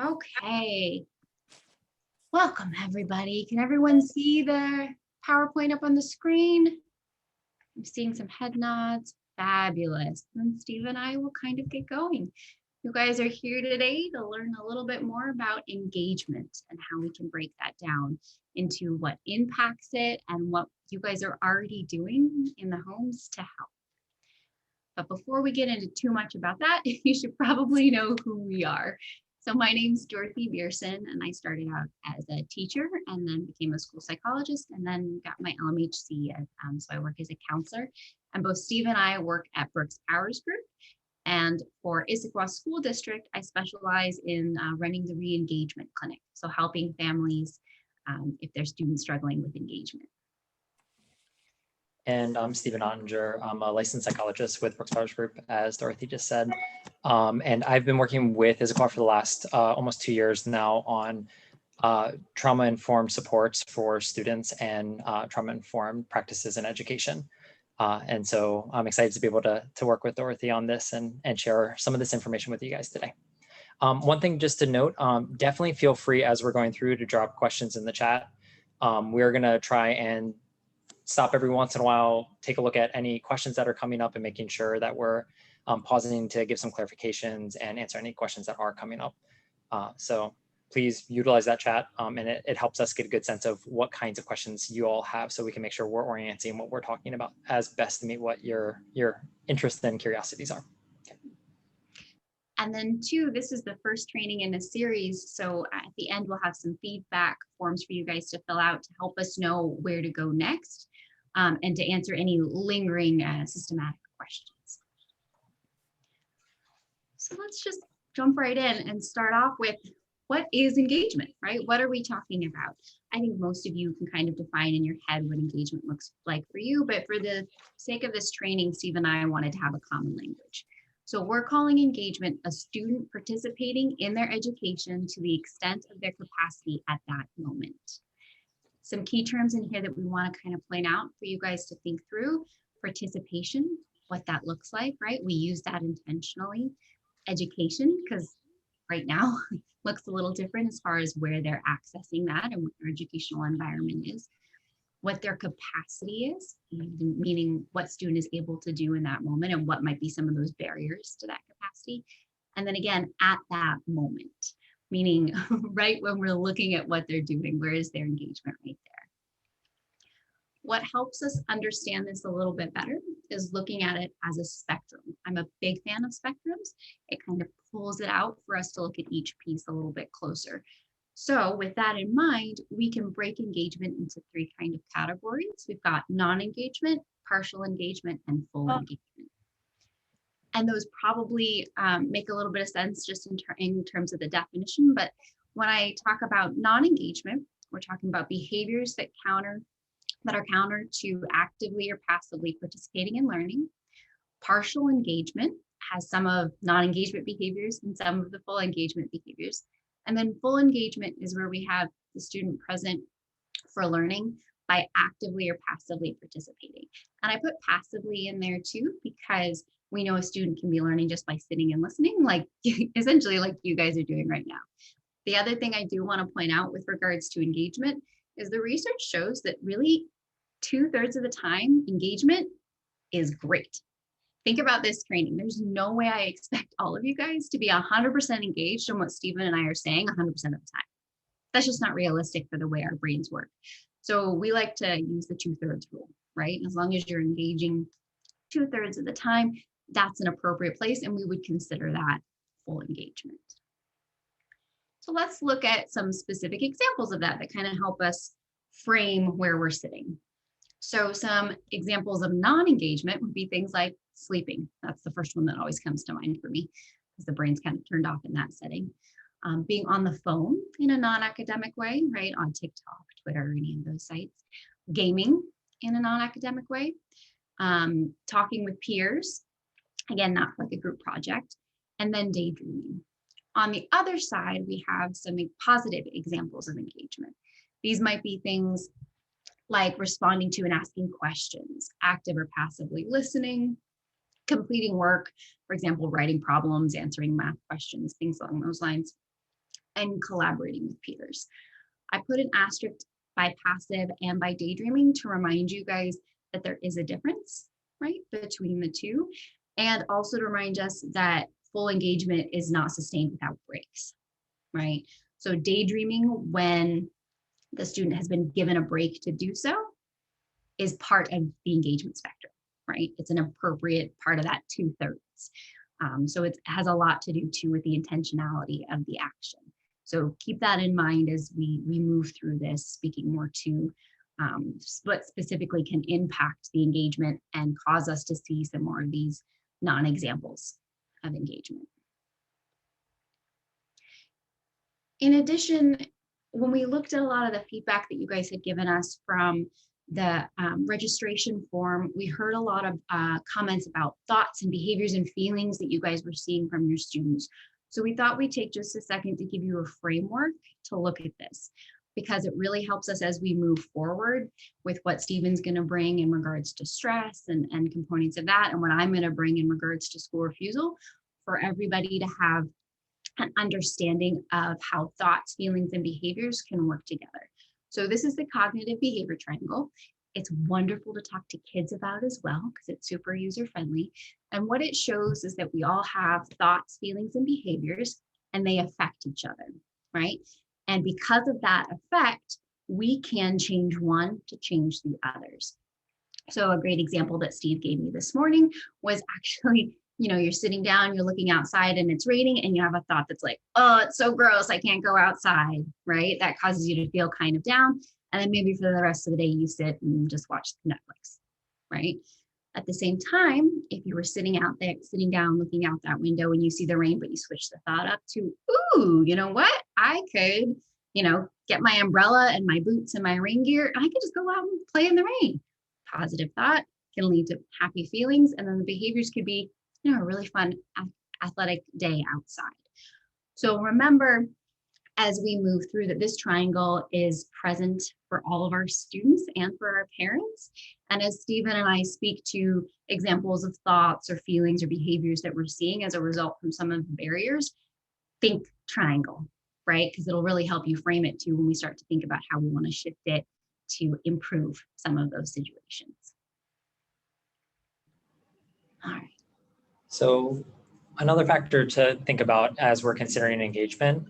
Okay, welcome everybody. Can everyone see the PowerPoint up on the screen? I'm seeing some head nods. Fabulous. Then Steve and I will kind of get going. You guys are here today to learn a little bit more about engagement and how we can break that down into what impacts it and what you guys are already doing in the homes to help. But before we get into too much about that, you should probably know who we are. So my name's Dorothy Bierson, and I started out as a teacher and then became a school psychologist and then got my LMHC. So I work as a counselor. And both Steve and I work at Brooks Powers Group. And for Issaquah School District, I specialize in running the re-engagement clinic. So helping families if their students struggling with engagement. And I'm Stephen Ottinger. I'm a licensed psychologist with Brooks Powers Group, as Dorothy just said. And I've been working with Issaquah for the last almost 2 years now on trauma-informed supports for students and trauma-informed practices in education. And so I'm excited to be able to work with Dorothy on this and share some of this information with you guys today. One thing just to note, definitely feel free as we're going through to drop questions in the chat. We're gonna try and stop every once in a while, take a look at any questions that are coming up and making sure that we're pausing to give some clarifications and answer any questions that are coming up. So please utilize that chat and it helps us get a good sense of what kinds of questions you all have so we can make sure we're orienting what we're talking about as best to meet what your interests and curiosities are. Okay. And then two, this is the first training in a series. So at the end, we'll have some feedback forms for you guys to fill out to help us know where to go next and to answer any lingering systematic questions. So let's just jump right in and start off with what is engagement, right? What are we talking about? I think most of you can kind of define in your head what engagement looks like for you, but for the sake of this training, Steve and I wanted to have a common language. So we're calling engagement a student participating in their education to the extent of their capacity at that moment. Some key terms in here that we want to kind of point out for you guys to think through: participation, what that looks like, right? We use that intentionally. Education, because right now looks a little different as far as where they're accessing that and what their educational environment is. What their capacity is, meaning what student is able to do in that moment and what might be some of those barriers to that capacity. And then again, at that moment, meaning right when we're looking at what they're doing, where is their engagement right there? What helps us understand this a little bit better is looking at it as a spectrum. I'm a big fan of spectrums. It kind of pulls it out for us to look at each piece a little bit closer. So with that in mind, we can break engagement into three kind of categories. We've got non-engagement, partial engagement, and full engagement. And those probably make a little bit of sense just in terms of the definition. But when I talk about non-engagement, we're talking about behaviors that are counter to actively or passively participating in learning. Partial engagement has some of non-engagement behaviors and some of the full engagement behaviors. And then full engagement is where we have the student present for learning by actively or passively participating. And I put passively in there too, because we know a student can be learning just by sitting and listening, like essentially like you guys are doing right now. The other thing I do want to point out with regards to engagement is the research shows that really 2/3 of the time, engagement is great. Think about this training. There's no way I expect all of you guys to be 100% engaged in what Stephen and I are saying 100% of the time. That's just not realistic for the way our brains work. So we like to use the 2/3 rule, right? As long as you're engaging 2/3 of the time, that's an appropriate place, and we would consider that full engagement. So let's look at some specific examples of that kind of help us frame where we're sitting. So some examples of non-engagement would be things like sleeping. That's the first one that always comes to mind for me because the brain's kind of turned off in that setting. Being on the phone in a non-academic way, right? On TikTok, Twitter, any of those sites. Gaming in a non-academic way. Talking with peers, again, not like a group project. And then daydreaming. On the other side, we have some positive examples of engagement. These might be things like responding to and asking questions, active or passively listening, completing work, for example, writing problems, answering math questions, things along those lines. and collaborating with peers. I put an asterisk by passive and by daydreaming to remind you guys that there is a difference, right, between the two. And also to remind us that full engagement is not sustained without breaks, right? So daydreaming when the student has been given a break to do so is part of the engagement spectrum, right? It's an appropriate part of that 2/3. So it has a lot to do too with the intentionality of the action. So keep that in mind as we move through this, speaking more to what specifically can impact the engagement and cause us to see some more of these non-examples of engagement. In addition, when we looked at a lot of the feedback that you guys had given us from the registration form, we heard a lot of comments about thoughts and behaviors and feelings that you guys were seeing from your students. So we thought we'd take just a second to give you a framework to look at this, because it really helps us as we move forward with what Stephen's going to bring in regards to stress and components of that, and what I'm going to bring in regards to school refusal, for everybody to have an understanding of how thoughts, feelings, and behaviors can work together. So this is the cognitive behavior triangle. It's wonderful to talk to kids about as well because it's super user-friendly. And what it shows is that we all have thoughts, feelings, and behaviors, and they affect each other, right? And because of that effect, we can change one to change the others. So a great example that Steve gave me this morning was actually, you're sitting down, you're looking outside and it's raining and you have a thought that's like, oh, it's so gross, I can't go outside, right? That causes you to feel kind of down. And then maybe for the rest of the day, you sit and just watch Netflix, right? At the same time, if you were sitting down, looking out that window and you see the rain, but you switch the thought up to, ooh, you know what? I could, get my umbrella and my boots and my rain gear, and I could just go out and play in the rain. Positive thought can lead to happy feelings. And then the behaviors could be, a really fun athletic day outside. So remember, as we move through, that this triangle is present for all of our students and for our parents. And as Stephen and I speak to examples of thoughts or feelings or behaviors that we're seeing as a result from some of the barriers, think triangle, right? Because it'll really help you frame it too when we start to think about how we want to shift it to improve some of those situations. All right. So another factor to think about as we're considering engagement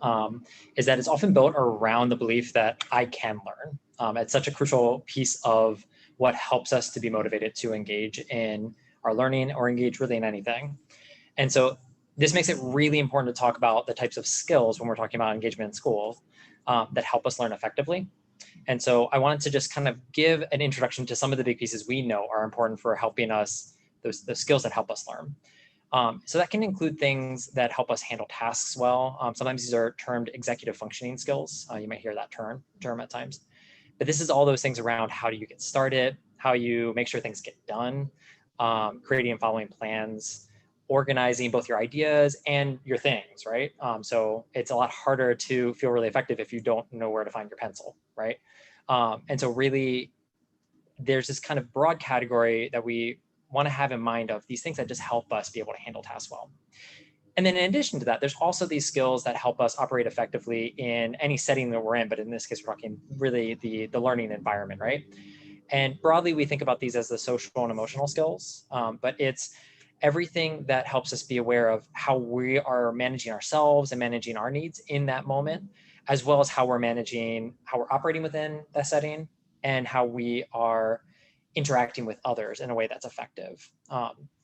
is that it's often built around the belief that I can learn. It's such a crucial piece of what helps us to be motivated to engage in our learning or engage really in anything. And so this makes it really important to talk about the types of skills when we're talking about engagement in school that help us learn effectively. And so I wanted to just kind of give an introduction to some of the big pieces we know are important for helping us, those skills that help us learn. So that can include things that help us handle tasks well. Sometimes these are termed executive functioning skills. You might hear that term at times. But this is all those things around how do you get started, how you make sure things get done, creating and following plans, organizing both your ideas and your things, right? So it's a lot harder to feel really effective if you don't know where to find your pencil, right? And so really, there's this kind of broad category that we want to have in mind of these things that just help us be able to handle tasks well. And then in addition to that, there's also these skills that help us operate effectively in any setting that we're in, but in this case, we're talking really the learning environment, right? And broadly, we think about these as the social and emotional skills, but it's everything that helps us be aware of how we are managing ourselves and managing our needs in that moment, as well as how we're operating within that setting and how we are interacting with others in a way that's effective.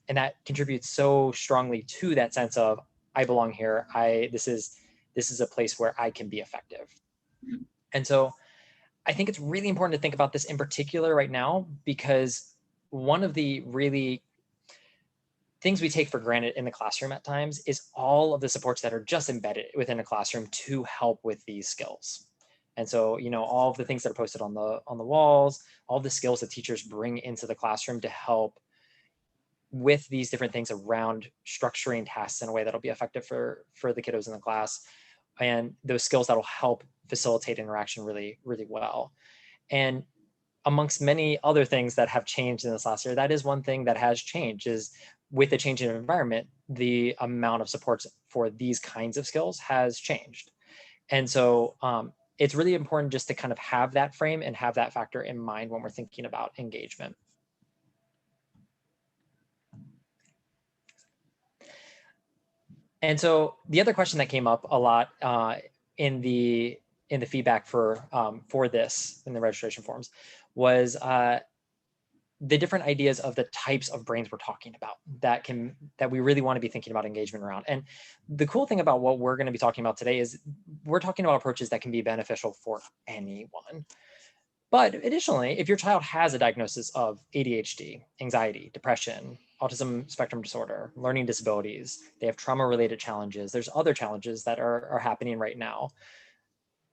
And that contributes so strongly to that sense of I belong here. This is a place where I can be effective. And so I think it's really important to think about this in particular right now, because one of the really things we take for granted in the classroom at times is all of the supports that are just embedded within a classroom to help with these skills. And so, all of the things that are posted on the walls, all the skills that teachers bring into the classroom to help with these different things around structuring tasks in a way that'll be effective for the kiddos in the class, and those skills that'll help facilitate interaction really, really well. And amongst many other things that have changed in this last year, that is one thing that has changed, is with the change in environment, the amount of supports for these kinds of skills has changed. And so it's really important just to kind of have that frame and have that factor in mind when we're thinking about engagement. And so the other question that came up a lot in the feedback for this in the registration forms was the different ideas of the types of brains we're talking about that we really want to be thinking about engagement around. And the cool thing about what we're going to be talking about today is we're talking about approaches that can be beneficial for anyone. But additionally, if your child has a diagnosis of ADHD, anxiety, depression, autism spectrum disorder, learning disabilities, they have trauma-related challenges, there's other challenges that are happening right now.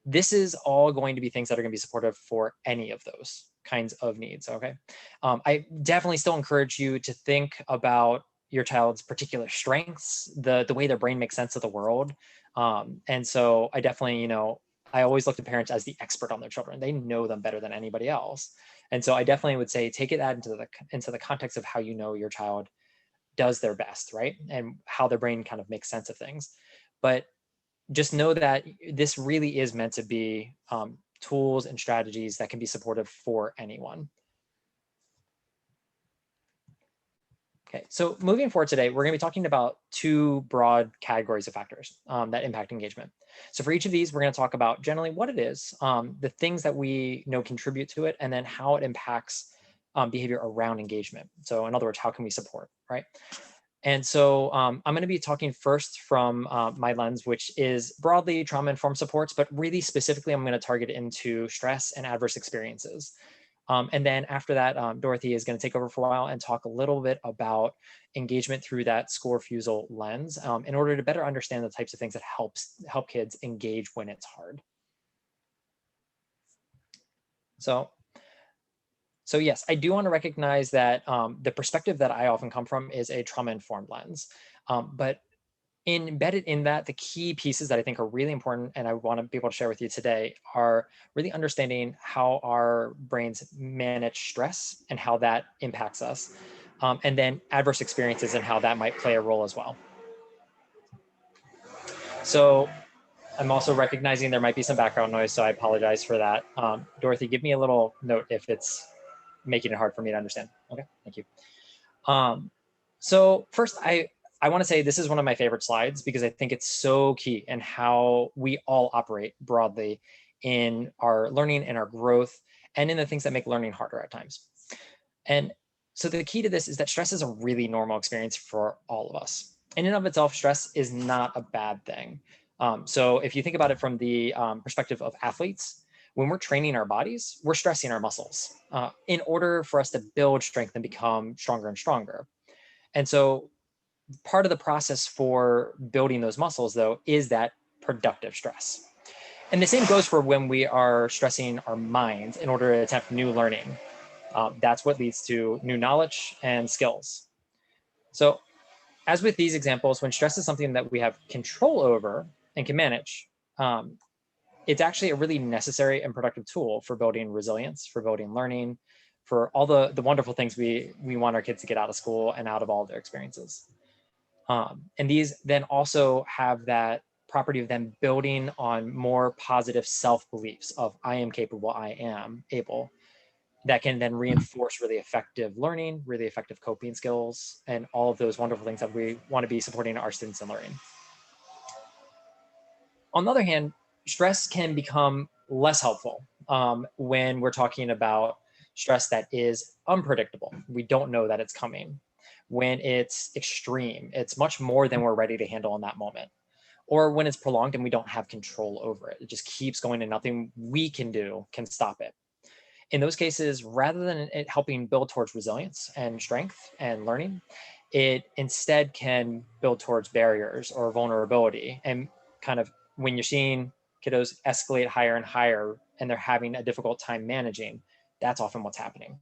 This is all going to be things that are going to be supportive for any of those kinds of needs, okay? I definitely still encourage you to think about your child's particular strengths, the way their brain makes sense of the world. And so I definitely, I always look to parents as the expert on their children. They know them better than anybody else. And so I definitely would say, take it into the context of how you know your child does their best, right? And how their brain kind of makes sense of things. But just know that this really is meant to be tools and strategies that can be supportive for anyone. Okay, so moving forward today, we're going to be talking about two broad categories of factors that impact engagement. So for each of these, we're going to talk about generally what it is, the things that we know contribute to it, and then how it impacts behavior around engagement. So in other words, how can we support, right? And so I'm going to be talking first from my lens, which is broadly trauma-informed supports, but really specifically, I'm going to target into stress and adverse experiences. And then after that, Dorothy is going to take over for a while and talk a little bit about engagement through that school refusal lens in order to better understand the types of things that help kids engage when it's hard. So yes, I do want to recognize that the perspective that I often come from is a trauma-informed lens. But embedded in that, the key pieces that I think are really important and I want to be able to share with you today are really understanding how our brains manage stress and how that impacts us. And then adverse experiences and how that might play a role as well. So I'm also recognizing there might be some background noise, so I apologize for that. Dorothy, give me a little note if it's making it hard for me to understand. Okay, thank you. So first, I want to say this is one of my favorite slides because I think it's so key in how we all operate broadly in our learning and our growth and in the things that make learning harder at times. And so the key to this is that stress is a really normal experience for all of us. In and of itself, stress is not a bad thing. So if you think about it from the perspective of athletes, when we're training our bodies, we're stressing our muscles in order for us to build strength and become stronger and stronger. And so part of the process for building those muscles, though, is that productive stress. And the same goes for when we are stressing our minds in order to attempt new learning. That's what leads to new knowledge and skills. So as with these examples, when stress is something that we have control over and can manage, it's actually a really necessary and productive tool for building resilience, for building learning, for all the wonderful things we want our kids to get out of school and out of all their experiences. And these then also have that property of them building on more positive self-beliefs of I am capable, I am able, that can then reinforce really effective learning, really effective coping skills, and all of those wonderful things that we want to be supporting our students in learning. On the other hand, stress can become less helpful when we're talking about stress that is unpredictable. We don't know that it's coming. When it's extreme, it's much more than we're ready to handle in that moment. Or when it's prolonged and we don't have control over it. It just keeps going and nothing we can do can stop it. In those cases, rather than it helping build towards resilience and strength and learning, it instead can build towards barriers or vulnerability. And kind of when you're seeing kiddos escalate higher and higher and they're having a difficult time managing, that's often what's happening.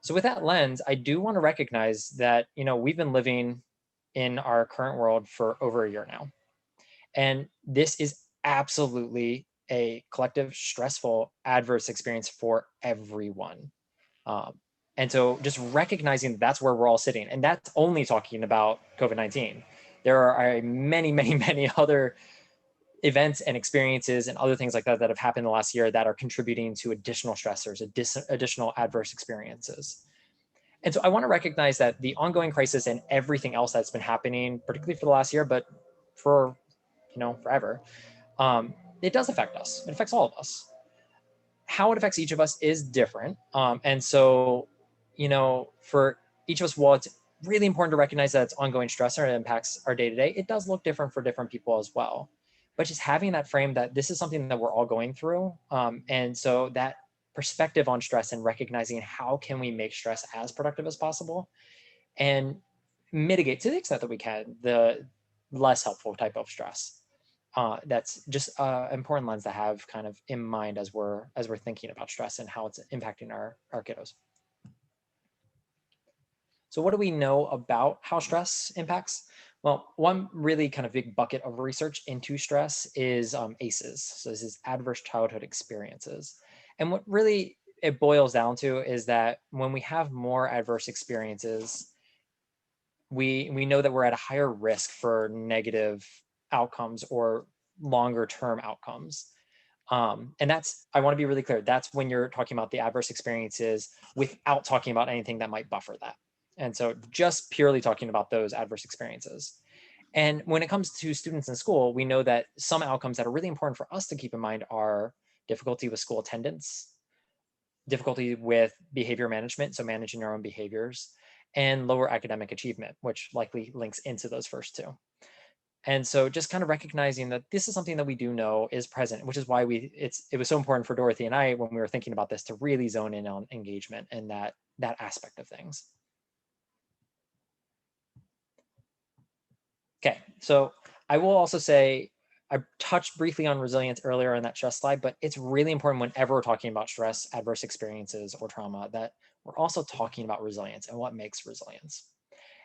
So with that lens, I do want to recognize that, we've been living in our current world for over a year now. And this is absolutely a collective, stressful, adverse experience for everyone. And so just recognizing that's where we're all sitting, and that's only talking about COVID-19. there are many, many, many other events and experiences and other things like that that have happened in the last year that are contributing to additional stressors, additional adverse experiences. And so I want to recognize that the ongoing crisis and everything else that's been happening, particularly for the last year, but for, forever, it does affect us. It affects all of us. How it affects each of us is different. And so, for each of us, while it's really important to recognize that it's ongoing stressor and it impacts our day-to-day, it does look different for different people as well. But just having that frame that this is something that we're all going through. And so that perspective on stress and recognizing how can we make stress as productive as possible and mitigate to the extent that we can the less helpful type of stress. That's just an important lens to have kind of in mind as we're thinking about stress and how it's impacting our kiddos. So what do we know about how stress impacts? Well, one really kind of big bucket of research into stress is ACEs. So this is adverse childhood experiences. And what really it boils down to is that when we have more adverse experiences, we know that we're at a higher risk for negative outcomes or longer term outcomes. And that's, I want to be really clear, that's when you're talking about the adverse experiences without talking about anything that might buffer that. And so just purely talking about those adverse experiences. And when it comes to students in school, we know that some outcomes that are really important for us to keep in mind are difficulty with school attendance, difficulty with behavior management, so managing our own behaviors, and lower academic achievement, which likely links into those first two. And so just kind of recognizing that this is something that we do know is present, which is why it was so important for Dorothy and I when we were thinking about this to really zone in on engagement and that aspect of things. Okay, so I will also say, I touched briefly on resilience earlier in that stress slide, but it's really important whenever we're talking about stress, adverse experiences, or trauma, that we're also talking about resilience and what makes resilience.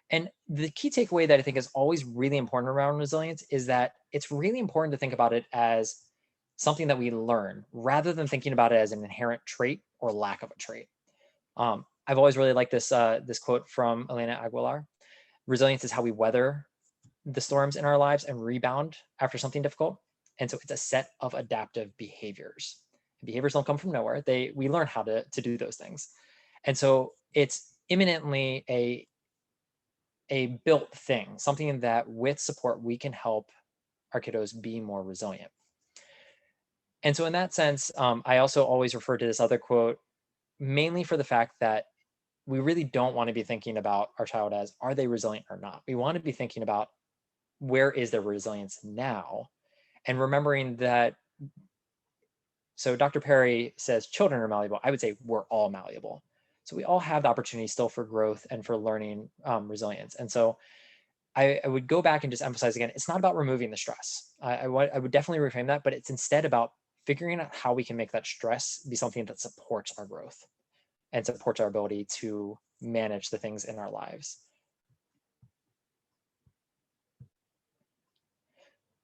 And the key takeaway that I think is always really important around resilience is that it's really important to think about it as something that we learn rather than thinking about it as an inherent trait or lack of a trait. I've always really liked this quote from Elena Aguilar. Resilience is how we weather the storms in our lives and rebound after something difficult. And so it's a set of adaptive behaviors. Behaviors don't come from nowhere. We learn how to do those things. And so it's imminently a built thing, something that with support, we can help our kiddos be more resilient. And so in that sense, I also always refer to this other quote, mainly for the fact that we really don't want to be thinking about our child as, are they resilient or not? We want to be thinking about, where is their resilience now? And remembering that, so Dr. Perry says children are malleable. I would say we're all malleable. So we all have the opportunity still for growth and for learning resilience. And so I would go back and just emphasize again, it's not about removing the stress. I would definitely reframe that, but it's instead about figuring out how we can make that stress be something that supports our growth and supports our ability to manage the things in our lives.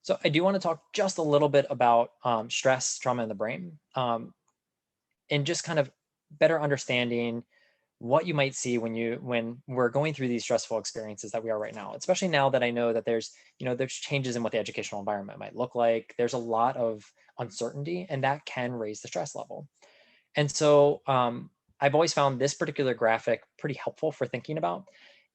So I do want to talk just a little bit about stress, trauma in the brain, and just kind of better understanding what you might see when we're going through these stressful experiences that we are right now, especially now that I know that there's changes in what the educational environment might look like. There's a lot of uncertainty, and that can raise the stress level. And so I've always found this particular graphic pretty helpful for thinking about,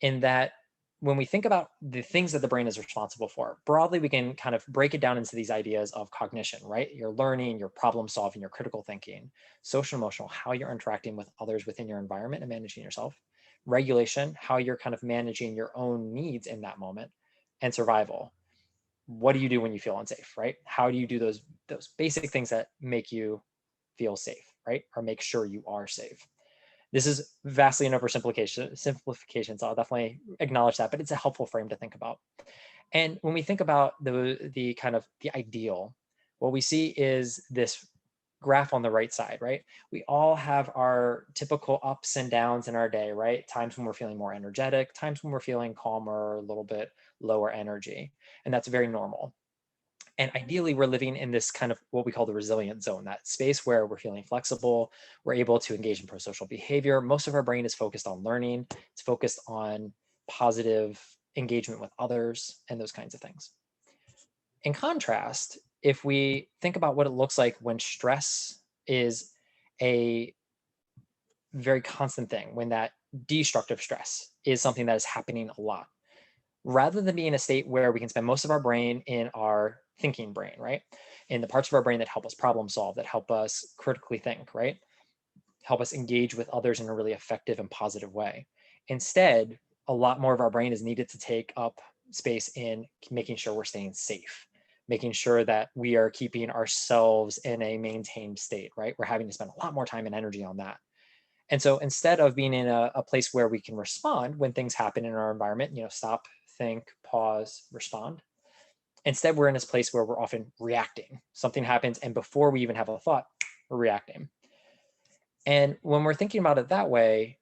in that when we think about the things that the brain is responsible for, broadly, we can kind of break it down into these ideas of cognition, right? Your learning, your problem solving, your critical thinking, social emotional, how you're interacting with others within your environment and managing yourself, regulation, how you're kind of managing your own needs in that moment, and survival. What do you do when you feel unsafe, right? How do you do those basic things that make you feel safe, right? Or make sure you are safe. This is vastly an oversimplification, so I'll definitely acknowledge that, but it's a helpful frame to think about. And when we think about the kind of the ideal, what we see is this graph on the right side, right? We all have our typical ups and downs in our day, right? Times when we're feeling more energetic, times when we're feeling calmer, a little bit lower energy, and that's very normal. And ideally, we're living in this kind of what we call the resilient zone, that space where we're feeling flexible, we're able to engage in prosocial behavior. Most of our brain is focused on learning. It's focused on positive engagement with others, and those kinds of things. In contrast, if we think about what it looks like when stress is a very constant thing, when that destructive stress is something that is happening a lot, rather than be in a state where we can spend most of our brain in our thinking brain, right? In the parts of our brain that help us problem solve, that help us critically think, right? Help us engage with others in a really effective and positive way. Instead, a lot more of our brain is needed to take up space in making sure we're staying safe, making sure that we are keeping ourselves in a maintained state, right? We're having to spend a lot more time and energy on that. And so instead of being in a place where we can respond when things happen in our environment, stop, think, pause, respond. Instead, we're in this place where we're often reacting. Something happens, and before we even have a thought, we're reacting. And when we're thinking about it that way,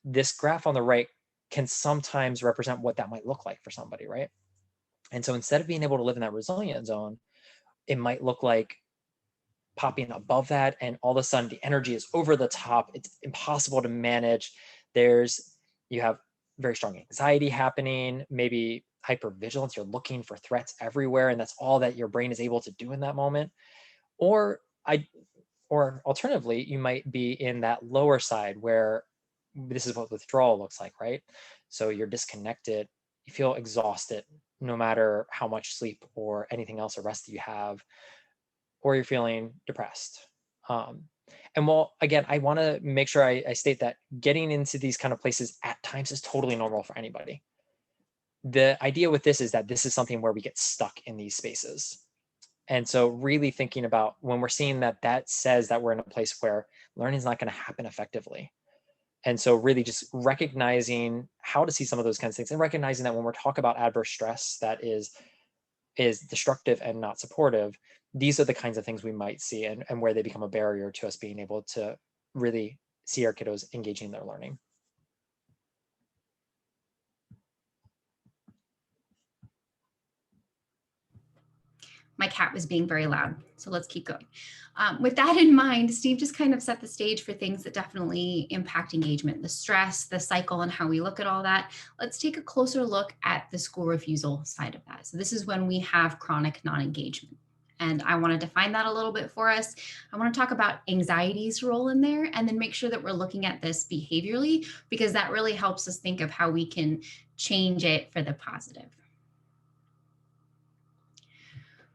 this graph on the right can sometimes represent what that might look like for somebody, right? And so instead of being able to live in that resilient zone, it might look like popping above that, and all of a sudden the energy is over the top. It's impossible to manage. You have very strong anxiety happening, maybe hypervigilance. You're looking for threats everywhere, and that's all that your brain is able to do in that moment. Or alternatively, you might be in that lower side where this is what withdrawal looks like, right? So you're disconnected, you feel exhausted, no matter how much sleep or anything else or rest that you have, or you're feeling depressed. And well, again, I want to make sure I state that getting into these kind of places at times is totally normal for anybody. The idea with this is that this is something where we get stuck in these spaces. And so really thinking about when we're seeing that says that we're in a place where learning is not going to happen effectively. And so really just recognizing how to see some of those kinds of things, and recognizing that when we're talking about adverse stress that is destructive and not supportive, these are the kinds of things we might see, and where they become a barrier to us being able to really see our kiddos engaging in their learning. My cat was being very loud, so let's keep going. With that in mind, Steve just kind of set the stage for things that definitely impact engagement, the stress, the cycle, and how we look at all that. Let's take a closer look at the school refusal side of that. So this is when we have chronic non-engagement. And I want to define that a little bit for us. I want to talk about anxiety's role in there, and then make sure that we're looking at this behaviorally, because that really helps us think of how we can change it for the positive.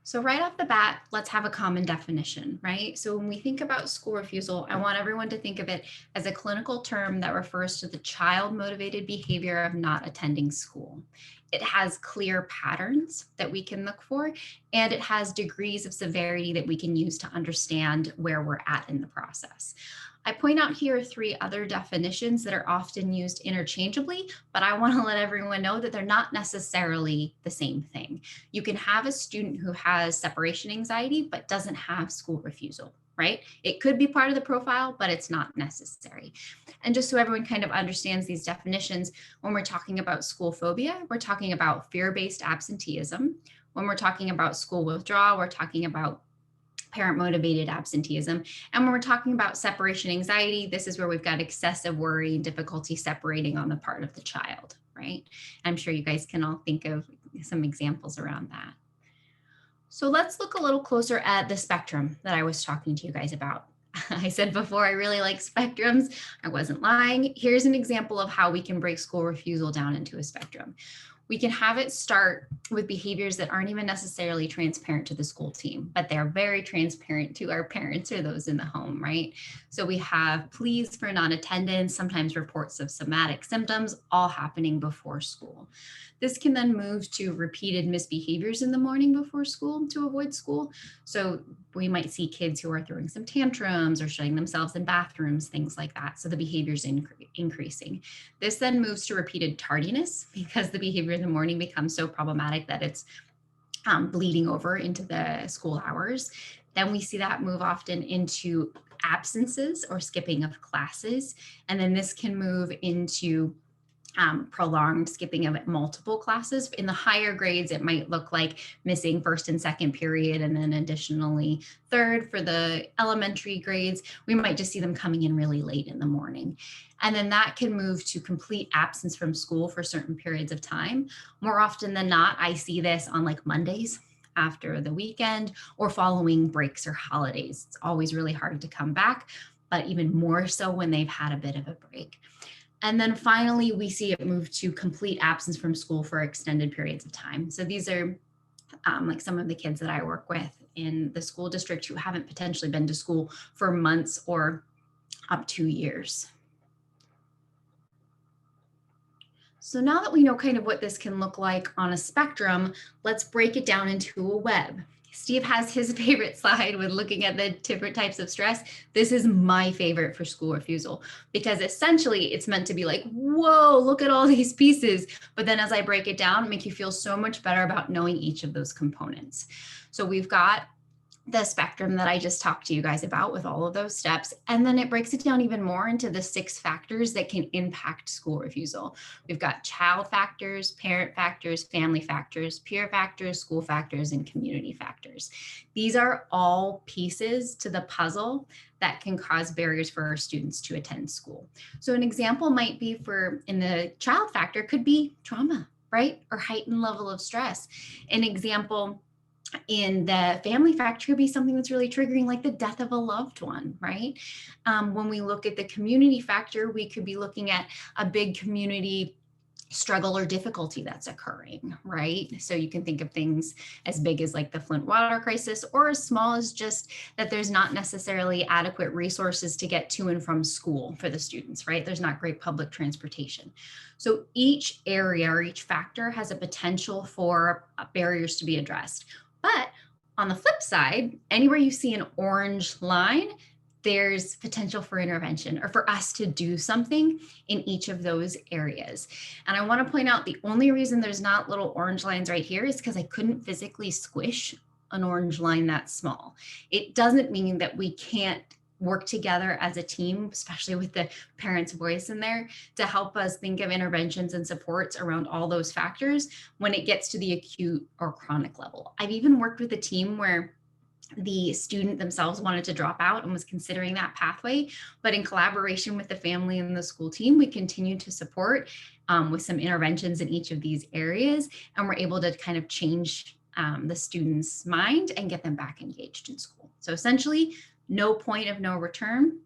So right off the bat, let's have a common definition, right? So when we think about school refusal, I want everyone to think of it as a clinical term that refers to the child-motivated behavior of not attending school. It has clear patterns that we can look for, and it has degrees of severity that we can use to understand where we're at in the process. I point out here 3 other definitions that are often used interchangeably, but I want to let everyone know that they're not necessarily the same thing. You can have a student who has separation anxiety but doesn't have school refusal, right? It could be part of the profile, but it's not necessary. And just so everyone kind of understands these definitions, when we're talking about school phobia, we're talking about fear-based absenteeism. When we're talking about school withdrawal, we're talking about parent-motivated absenteeism. And when we're talking about separation anxiety, this is where we've got excessive worry and difficulty separating on the part of the child, right? I'm sure you guys can all think of some examples around that. So let's look a little closer at the spectrum that I was talking to you guys about. I said before, I really like spectrums. I wasn't lying. Here's an example of how we can break school refusal down into a spectrum. We can have it start with behaviors that aren't even necessarily transparent to the school team, but they're very transparent to our parents or those in the home, right? So we have pleas for non-attendance, sometimes reports of somatic symptoms, all happening before school. This can then move to repeated misbehaviors in the morning before school to avoid school. So we might see kids who are throwing some tantrums or shutting themselves in bathrooms, things like that. So the behavior's increasing. This then moves to repeated tardiness, because the behavior in the morning becomes so problematic that it's bleeding over into the school hours. Then we see that move often into absences or skipping of classes. And then this can move into prolonged skipping of multiple classes. In the higher grades, it might look like missing first and second period, and then additionally third. For the elementary grades, we might just see them coming in really late in the morning. And then that can move to complete absence from school for certain periods of time. More often than not, I see this on like Mondays after the weekend or following breaks or holidays. It's always really hard to come back, but even more so when they've had a bit of a break. And then finally, we see it move to complete absence from school for extended periods of time. So these are like some of the kids that I work with in the school district who haven't potentially been to school for months or up to years. So now that we know kind of what this can look like on a spectrum, let's break it down into a web. Steve has his favorite slide with looking at the different types of stress. This is my favorite for school refusal, because essentially it's meant to be like, whoa, look at all these pieces. But then as I break it down, make you feel so much better about knowing each of those components. So we've got the spectrum that I just talked to you guys about with all of those steps. And then it breaks it down even more into the 6 factors that can impact school refusal. We've got child factors, parent factors, family factors, peer factors, school factors, and community factors. These are all pieces to the puzzle that can cause barriers for our students to attend school. So an example might be in the child factor could be trauma, right? Or heightened level of stress. An example in the family factor could be something that's really triggering, like the death of a loved one, right? When we look at the community factor, we could be looking at a big community struggle or difficulty that's occurring, right? So you can think of things as big as like the Flint water crisis, or as small as just that there's not necessarily adequate resources to get to and from school for the students, right? There's not great public transportation. So each area or each factor has a potential for barriers to be addressed. But on the flip side, anywhere you see an orange line, there's potential for intervention or for us to do something in each of those areas. And I want to point out the only reason there's not little orange lines right here is because I couldn't physically squish an orange line that small. It doesn't mean that we can't work together as a team, especially with the parents' voice in there, to help us think of interventions and supports around all those factors when it gets to the acute or chronic level. I've even worked with a team where the student themselves wanted to drop out and was considering that pathway, but in collaboration with the family and the school team, we continued to support with some interventions in each of these areas, and we're able to kind of change the student's mind and get them back engaged in school. So essentially, no point of no return.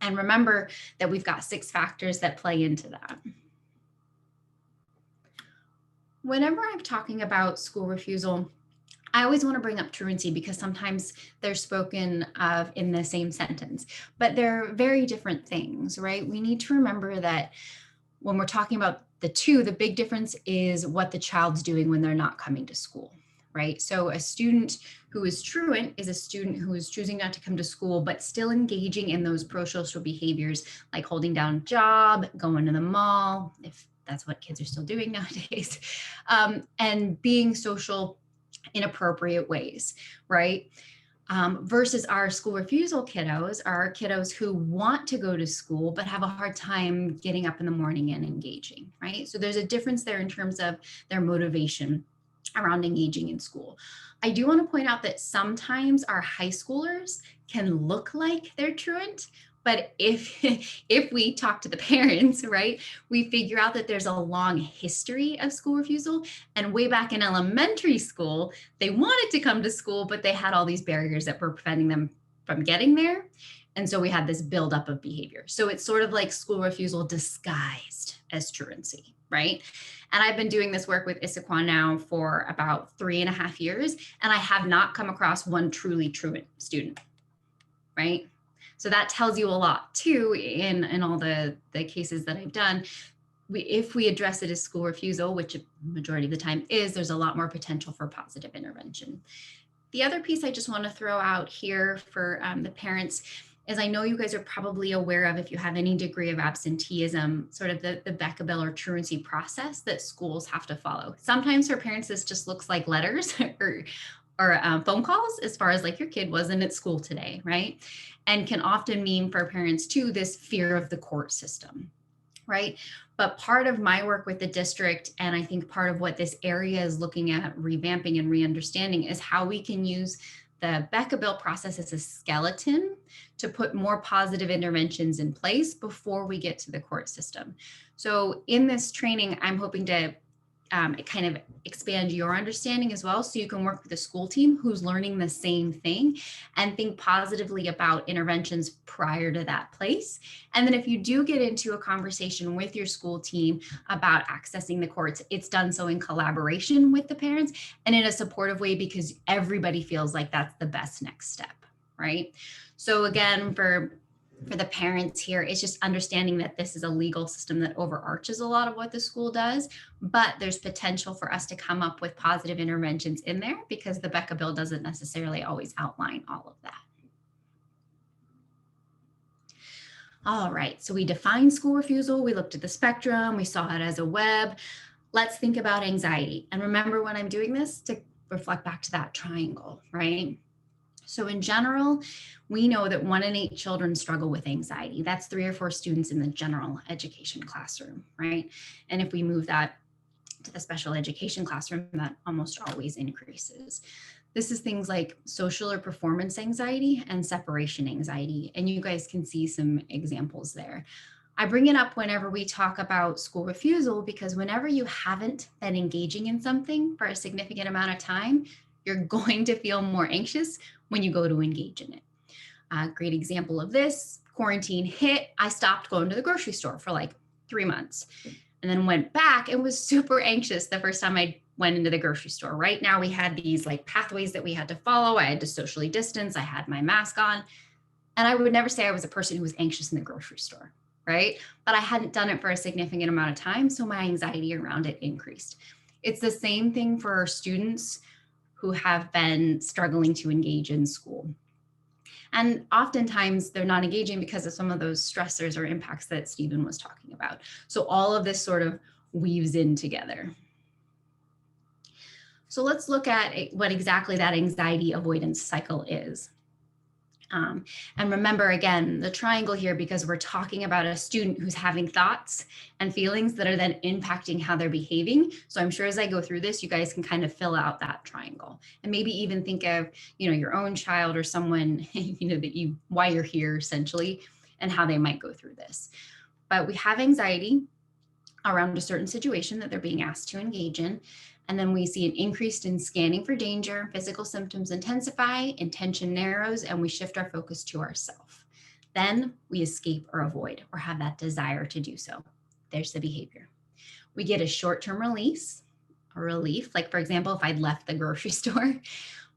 And remember that we've got 6 factors that play into that. Whenever I'm talking about school refusal, I always want to bring up truancy because sometimes they're spoken of in the same sentence, but they're very different things, right? We need to remember that when we're talking about the two, the big difference is what the child's doing when they're not coming to school, right? So a student who is truant is a student who is choosing not to come to school, but still engaging in those pro-social behaviors like holding down a job, going to the mall, if that's what kids are still doing nowadays, and being social in appropriate ways, right? Versus our school refusal kiddos are kiddos who want to go to school, but have a hard time getting up in the morning and engaging, right? So there's a difference there in terms of their motivation around engaging in school. I do want to point out that sometimes our high schoolers can look like they're truant, but if we talk to the parents, right, we figure out that there's a long history of school refusal. And way back in elementary school, they wanted to come to school, but they had all these barriers that were preventing them from getting there. And so we had this buildup of behavior. So it's sort of like school refusal disguised as truancy, right? And I've been doing this work with Issaquah now for about 3.5 years, and I have not come across one truly truant student, right? So that tells you a lot too in all the cases that I've done. If we address it as school refusal, which majority of the time is, there's a lot more potential for positive intervention. The other piece I just want to throw out here for the parents is I know you guys are probably aware of, if you have any degree of absenteeism, sort of the Becca-Bell or truancy process that schools have to follow. Sometimes for parents, this just looks like letters or phone calls as far as like your kid wasn't at school today, right? And can often mean for parents too, this fear of the court system. right? But part of my work with the district, and I think part of what this area is looking at revamping and re-understanding, is how we can use the Becca Bill process as a skeleton to put more positive interventions in place before we get to the court system. So in this training, I'm hoping to kind of expand your understanding as well, so you can work with a school team who's learning the same thing and think positively about interventions prior to that place. And then if you do get into a conversation with your school team about accessing the courts, it's done so in collaboration with the parents and in a supportive way, because everybody feels like that's the best next step, right? So again, for the parents here, it's just understanding that this is a legal system that overarches a lot of what the school does, but there's potential for us to come up with positive interventions in there, because the Becca Bill doesn't necessarily always outline all of that. All right, so we defined school refusal, we looked at the spectrum, we saw it as a web. Let's think about anxiety. And remember, when I'm doing this, to reflect back to that triangle, right? So in general, we know that 1 in 8 children struggle with anxiety. That's 3 or 4 students in the general education classroom, right? And if we move that to the special education classroom, that almost always increases. This is things like social or performance anxiety and separation anxiety. And you guys can see some examples there. I bring it up whenever we talk about school refusal, because whenever you haven't been engaging in something for a significant amount of time, you're going to feel more anxious when you go to engage in it. A great example of this, quarantine hit, I stopped going to the grocery store for like 3 months and then went back and was super anxious the first time I went into the grocery store. Right now we had these like pathways that we had to follow. I had to socially distance, I had my mask on, and I would never say I was a person who was anxious in the grocery store, right? But I hadn't done it for a significant amount of time, so my anxiety around it increased. It's the same thing for our students who have been struggling to engage in school. And oftentimes they're not engaging because of some of those stressors or impacts that Stephen was talking about. So all of this sort of weaves in together. So let's look at what exactly that anxiety avoidance cycle is. And remember, again, the triangle here, because we're talking about a student who's having thoughts and feelings that are then impacting how they're behaving. So I'm sure as I go through this, you guys can kind of fill out that triangle and maybe even think of, your own child or someone, that why you're here essentially, and how they might go through this. But we have anxiety around a certain situation that they're being asked to engage in. And then we see an increase in scanning for danger, physical symptoms intensify, intention narrows, and we shift our focus to ourself. Then we escape or avoid or have that desire to do so. There's the behavior. We get a short-term release or relief, like for example, if I'd left the grocery store.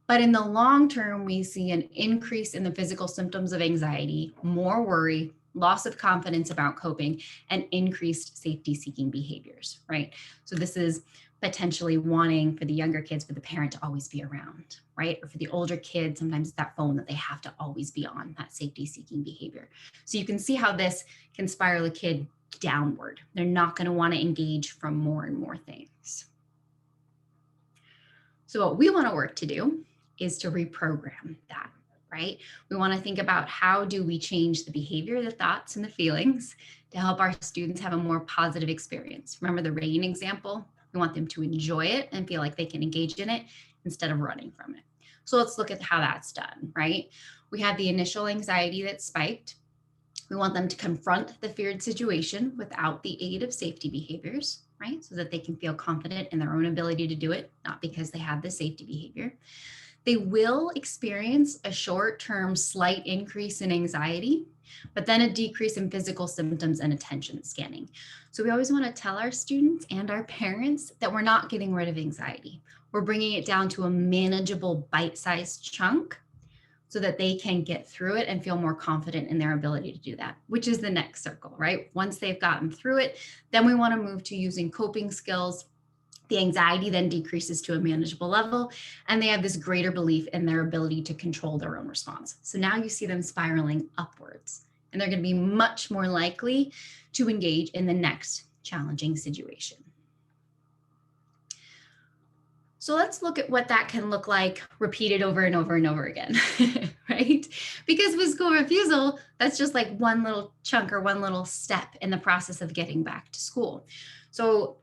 But in the long term, we see an increase in the physical symptoms of anxiety, more worry, loss of confidence about coping, and increased safety-seeking behaviors, right? So this is potentially wanting for the younger kids, for the parent to always be around, right? Or for the older kids, sometimes it's that phone that they have to always be on, that safety-seeking behavior. So you can see how this can spiral a kid downward. They're not going to want to engage from more and more things. So what we want to work to do is to reprogram that, right? We want to think about how do we change the behavior, the thoughts, and the feelings to help our students have a more positive experience. Remember the rain example? We want them to enjoy it and feel like they can engage in it instead of running from it. So let's look at how that's done, right? We have the initial anxiety that spiked. We want them to confront the feared situation without the aid of safety behaviors, right? So that they can feel confident in their own ability to do it, not because they have the safety behavior. They will experience a short-term slight increase in anxiety, but then a decrease in physical symptoms and attention scanning. So we always want to tell our students and our parents that we're not getting rid of anxiety. We're bringing it down to a manageable bite-sized chunk so that they can get through it and feel more confident in their ability to do that, which is the next circle, right? Once they've gotten through it, then we want to move to using coping skills. The anxiety then decreases to a manageable level, and they have this greater belief in their ability to control their own response. So now you see them spiraling upwards, and they're going to be much more likely to engage in the next challenging situation. So let's look at what that can look like repeated over and over and over again, right? Because with school refusal, that's just like one little chunk or one little step in the process of getting back to school. So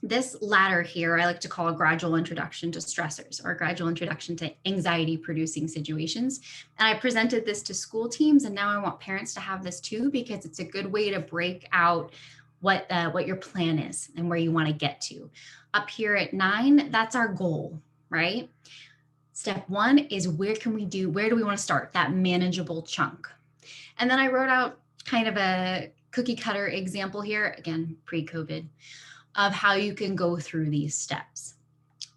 this ladder here, I like to call a gradual introduction to stressors or a gradual introduction to anxiety producing situations. And I presented this to school teams, and now I want parents to have this too, because it's a good way to break out what your plan is and where you want to get to. Up here at 9, that's our goal, right? Step 1 is where do we want to start that manageable chunk? And then I wrote out kind of a cookie cutter example here, again, pre-COVID, of how you can go through these steps.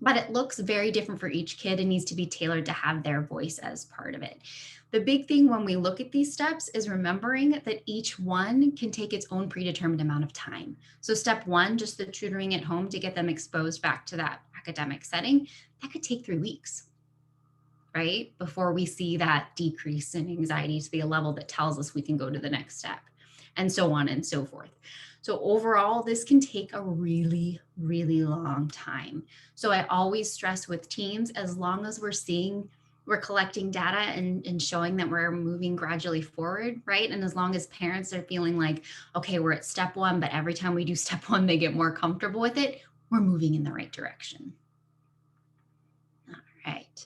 But it looks very different for each kid and needs to be tailored to have their voice as part of it. The big thing when we look at these steps is remembering that each one can take its own predetermined amount of time. So step 1, just the tutoring at home to get them exposed back to that academic setting, that could take 3 weeks, right? Before we see that decrease in anxiety to be a level that tells us we can go to the next step, and so on and so forth. So overall, this can take a really, really long time. So I always stress with teams, as long as we're collecting data and showing that we're moving gradually forward, right? And as long as parents are feeling like, okay, we're at step 1, but every time we do step 1, they get more comfortable with it, we're moving in the right direction. All right.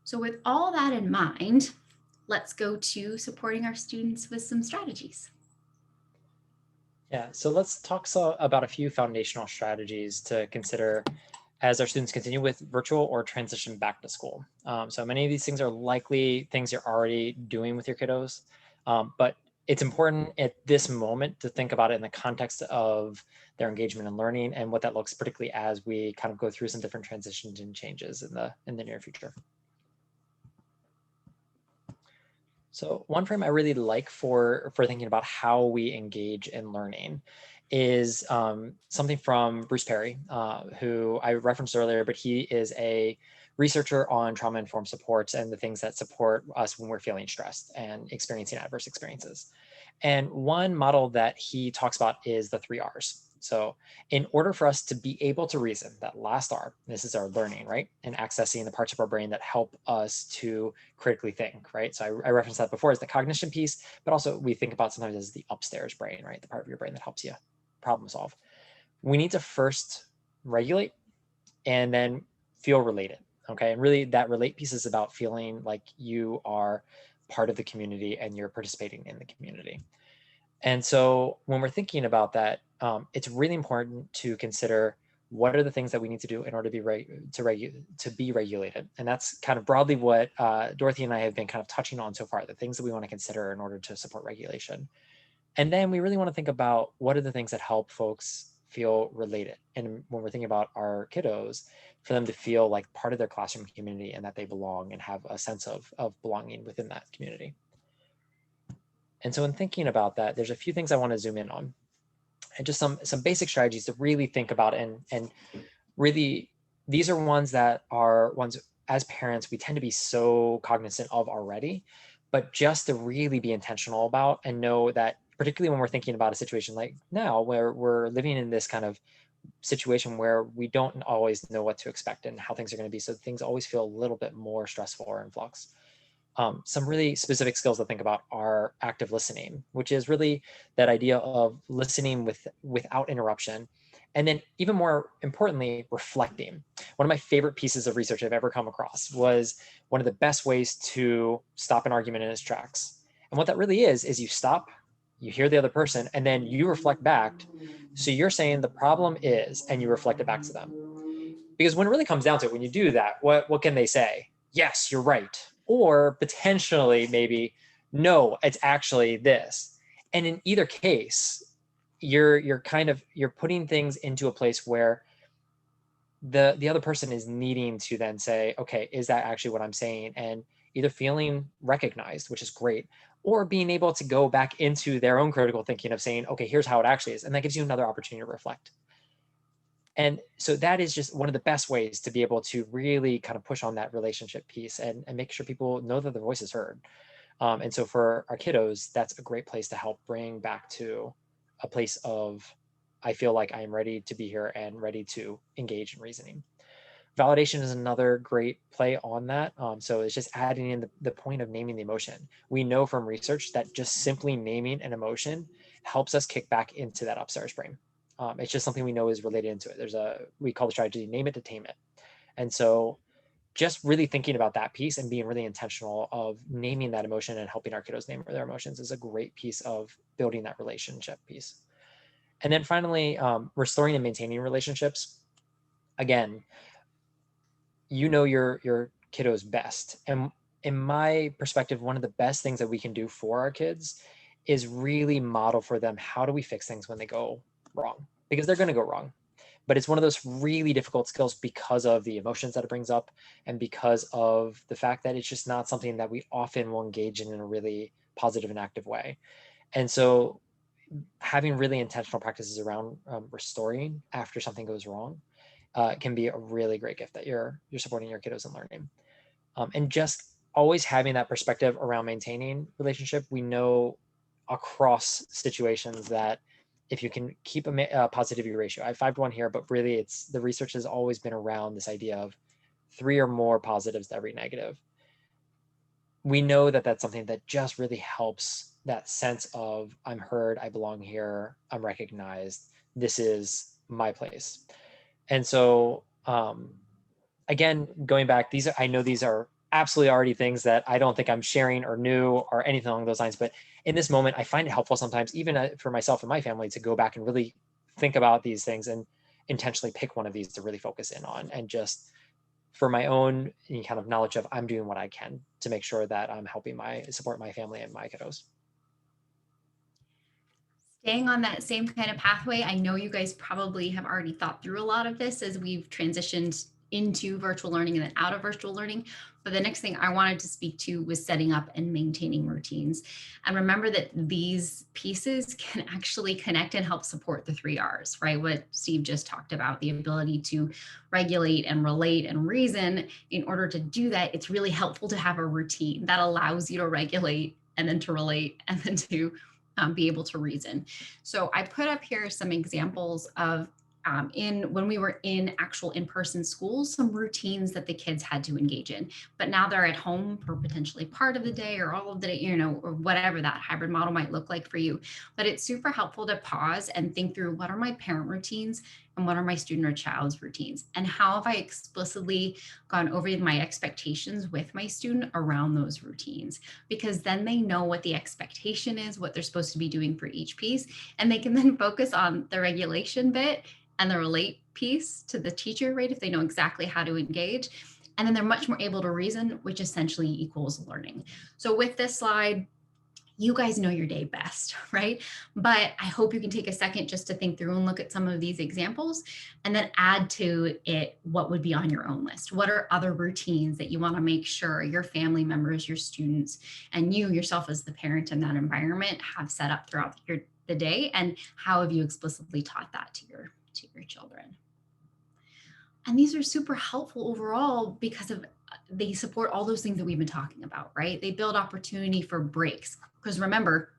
So with all that in mind, let's go to supporting our students with some strategies. Yeah, so let's talk about a few foundational strategies to consider as our students continue with virtual or transition back to school. So many of these things are likely things you're already doing with your kiddos, but it's important at this moment to think about it in the context of their engagement and learning and what that looks, particularly as we kind of go through some different transitions and changes in the near future. So one frame I really like for thinking about how we engage in learning is something from Bruce Perry, who I referenced earlier, but he is a researcher on trauma-informed supports and the things that support us when we're feeling stressed and experiencing adverse experiences. And one model that he talks about is the 3 R's. So in order for us to be able to reason, that last R, this is our learning, right? And accessing the parts of our brain that help us to critically think, right? So I referenced that before as the cognition piece, but also we think about sometimes as the upstairs brain, right? The part of your brain that helps you problem solve. We need to first regulate and then feel related, okay? And really that relate piece is about feeling like you are part of the community and you're participating in the community. And so when we're thinking about that, it's really important to consider what are the things that we need to do in order to be regulated. And that's kind of broadly what Dorothy and I have been kind of touching on so far, the things that we want to consider in order to support regulation. And then we really want to think about what are the things that help folks feel related. And when we're thinking about our kiddos, for them to feel like part of their classroom community and that they belong and have a sense of belonging within that community. And so in thinking about that, there's a few things I want to zoom in on and just some basic strategies to really think about. And really, these are ones as parents, we tend to be so cognizant of already, but just to really be intentional about and know that, particularly when we're thinking about a situation like now, where we're living in this kind of situation where we don't always know what to expect and how things are going to be. So things always feel a little bit more stressful or in flux. Some really specific skills to think about are active listening, which is really that idea of listening without interruption. And then even more importantly, reflecting. One of my favorite pieces of research I've ever come across was one of the best ways to stop an argument in its tracks. And what that really is you stop, you hear the other person, and then you reflect back. So you're saying the problem is, and you reflect it back to them. Because when it really comes down to it, when you do that, what can they say? Yes, you're right. Or potentially maybe, no, it's actually this. And in either case, you're putting things into a place where the other person is needing to then say, okay, is that actually what I'm saying? And either feeling recognized, which is great, or being able to go back into their own critical thinking of saying, okay, here's how it actually is. And that gives you another opportunity to reflect. And so that is just one of the best ways to be able to really kind of push on that relationship piece and make sure people know that their voice is heard. And so for our kiddos, that's a great place to help bring back to a place of I feel like I am ready to be here and ready to engage in reasoning. Validation is another great play on that. So it's just adding in the point of naming the emotion. We know from research that just simply naming an emotion helps us kick back into that upstairs brain. It's just something we know is related into it. We call the strategy, name it to tame it. And so just really thinking about that piece and being really intentional of naming that emotion and helping our kiddos name their emotions is a great piece of building that relationship piece. And then finally, restoring and maintaining relationships. Again, you know your kiddos best. And in my perspective, one of the best things that we can do for our kids is really model for them how do we fix things when they go wrong, because they're going to go wrong. But it's one of those really difficult skills because of the emotions that it brings up and because of the fact that it's just not something that we often will engage in a really positive and active way. And so having really intentional practices around restoring after something goes wrong can be a really great gift that you're supporting your kiddos in learning. And just always having that perspective around maintaining relationship. We know across situations that if you can keep a positivity ratio, I have 5 to 1 here, but really it's the research has always been around this idea of 3 or more positives to every negative. We know that that's something that just really helps that sense of I'm heard, I belong here, I'm recognized, this is my place. And so again, going back, I know these are absolutely already things that I don't think I'm sharing or new or anything along those lines. But in this moment, I find it helpful sometimes, even for myself and my family, to go back and really think about these things and intentionally pick one of these to really focus in on. And just for my own kind of knowledge of I'm doing what I can to make sure that I'm helping support my family and my kiddos. Staying on that same kind of pathway, I know you guys probably have already thought through a lot of this as we've transitioned into virtual learning and then out of virtual learning. But the next thing I wanted to speak to was setting up and maintaining routines. And remember that these pieces can actually connect and help support the 3 R's, right? What Steve just talked about, the ability to regulate and relate and reason. In order to do that, it's really helpful to have a routine that allows you to regulate and then to relate and then to be able to reason. So I put up here some examples of when we were in actual in-person schools, some routines that the kids had to engage in, but now they're at home for potentially part of the day or all of the day, or whatever that hybrid model might look like for you. But it's super helpful to pause and think through what are my parent routines and what are my student or child's routines, and how have I explicitly gone over my expectations with my student around those routines, because then they know what the expectation is, what they're supposed to be doing for each piece, and they can then focus on the regulation bit and the relate piece to the teacher, right? If they know exactly how to engage. And then they're much more able to reason, which essentially equals learning. So with this slide, you guys know your day best, right? But I hope you can take a second just to think through and look at some of these examples and then add to it what would be on your own list. What are other routines that you want to make sure your family members, your students, and you yourself as the parent in that environment have set up throughout the day? And how have you explicitly taught that to your children? And these are super helpful overall because they support all those things that we've been talking about, right? They build opportunity for breaks. Because remember,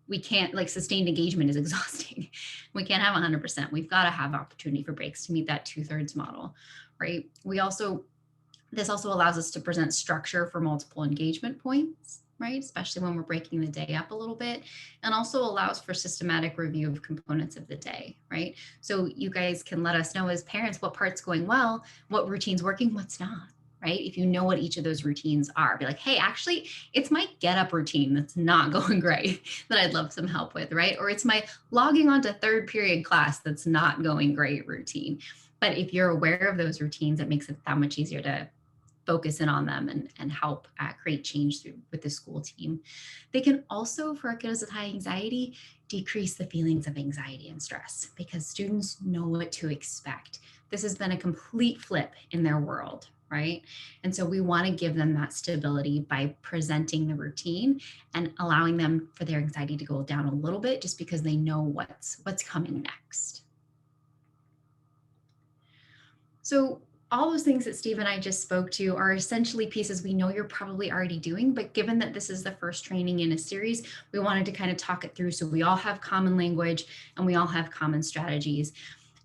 we can't, like, sustained engagement is exhausting. We can't have 100%. We've got to have opportunity for breaks to meet that 2/3 model, right? This also allows us to present structure for multiple engagement points, right? Especially when we're breaking the day up a little bit, and also allows for systematic review of components of the day, right? So you guys can let us know as parents what part's going well, what routine's working, what's not, right? If you know what each of those routines are, be like, hey, actually, it's my get up routine that's not going great that I'd love some help with, right? Or it's my logging onto third period class that's not going great routine. But if you're aware of those routines, it makes it that much easier to focus in on them and help create change with the school team. They can also, for our kiddos with high anxiety, decrease the feelings of anxiety and stress because students know what to expect. This has been a complete flip in their world, right? And so we want to give them that stability by presenting the routine and allowing them for their anxiety to go down a little bit just because they know what's coming next. So all those things that Steve and I just spoke to are essentially pieces we know you're probably already doing, but given that this is the first training in a series, we wanted to kind of talk it through so we all have common language and we all have common strategies.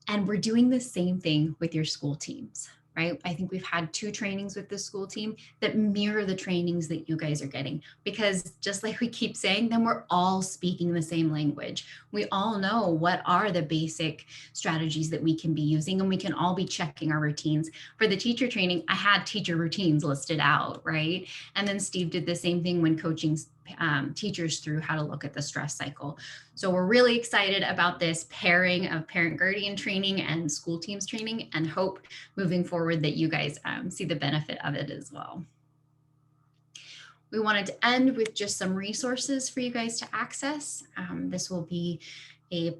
And we're doing the same thing with your school teams, right? I think we've had 2 trainings with the school team that mirror the trainings that you guys are getting, because just like we keep saying, then we're all speaking the same language. We all know what are the basic strategies that we can be using, and we can all be checking our routines. For the teacher training, I had teacher routines listed out, right? And then Steve did the same thing when coaching teachers through how to look at the stress cycle. So we're really excited about this pairing of parent guardian training and school teams training, and hope moving forward that you guys see the benefit of it as well. We wanted to end with just some resources for you guys to access. This will be a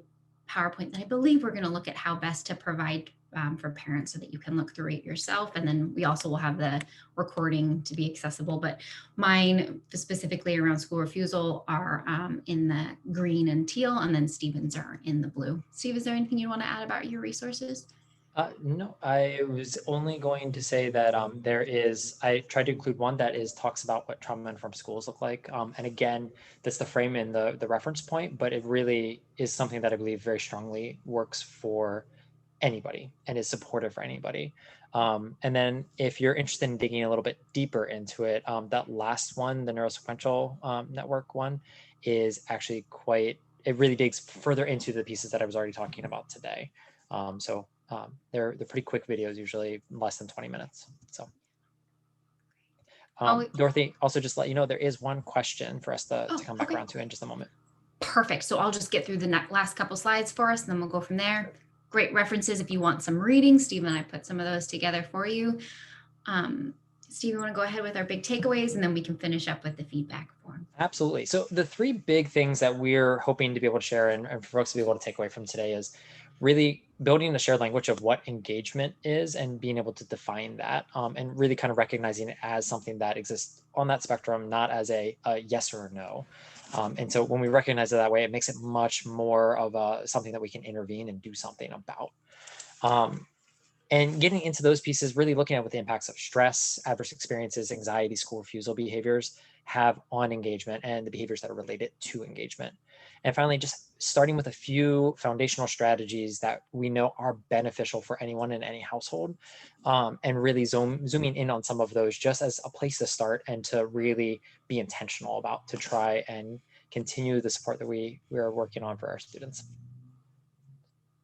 PowerPoint that I believe we're going to look at how best to provide for parents so that you can look through it yourself. And then we also will have the recording to be accessible, but mine specifically around school refusal are in the green and teal, and then Stephen's are in the blue. Steve, is there anything you want to add about your resources? No, I was only going to say that I tried to include one that talks about what trauma-informed schools look like. And again, that's the frame in the reference point, but it really is something that I believe very strongly works for anybody and is supportive for anybody. And then if you're interested in digging a little bit deeper into it, that last one, the neurosequential network one, is actually it really digs further into the pieces that I was already talking about today. They're pretty quick videos, usually less than 20 minutes. So Dorothy, also just let you know, there is one question for us to come back around to in just a moment. Perfect. So I'll just get through the last couple slides for us, and then we'll go from there. Great references if you want some reading. Steve and I put some of those together for you. Steve, you want to go ahead with our big takeaways, and then we can finish up with the feedback form. Absolutely. So the 3 big things that we're hoping to be able to share and for folks to be able to take away from today is really building a shared language of what engagement is and being able to define that, and really kind of recognizing it as something that exists on that spectrum, not as a yes or a no. And so when we recognize it that way, it makes it much more of something that we can intervene and do something about. And getting into those pieces, really looking at what the impacts of stress, adverse experiences, anxiety, school refusal behaviors have on engagement and the behaviors that are related to engagement. And finally, just starting with a few foundational strategies that we know are beneficial for anyone in any household, and really zooming in on some of those just as a place to start and to really be intentional about to try and continue the support that we are working on for our students.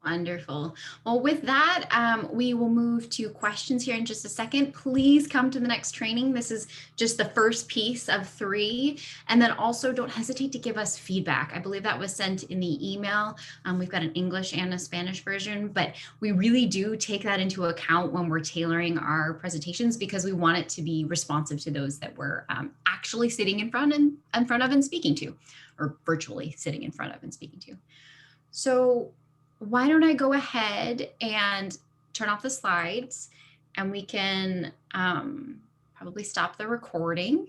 Wonderful. Well, with that, we will move to questions here in just a second. Please come to the next training. This is just the first piece of 3. And then also don't hesitate to give us feedback. I believe that was sent in the email. We've got an English and a Spanish version, but we really do take that into account when we're tailoring our presentations, because we want it to be responsive to those that we're actually sitting in front of and speaking to, or virtually sitting in front of and speaking to. So why don't I go ahead and turn off the slides, and we can probably stop the recording.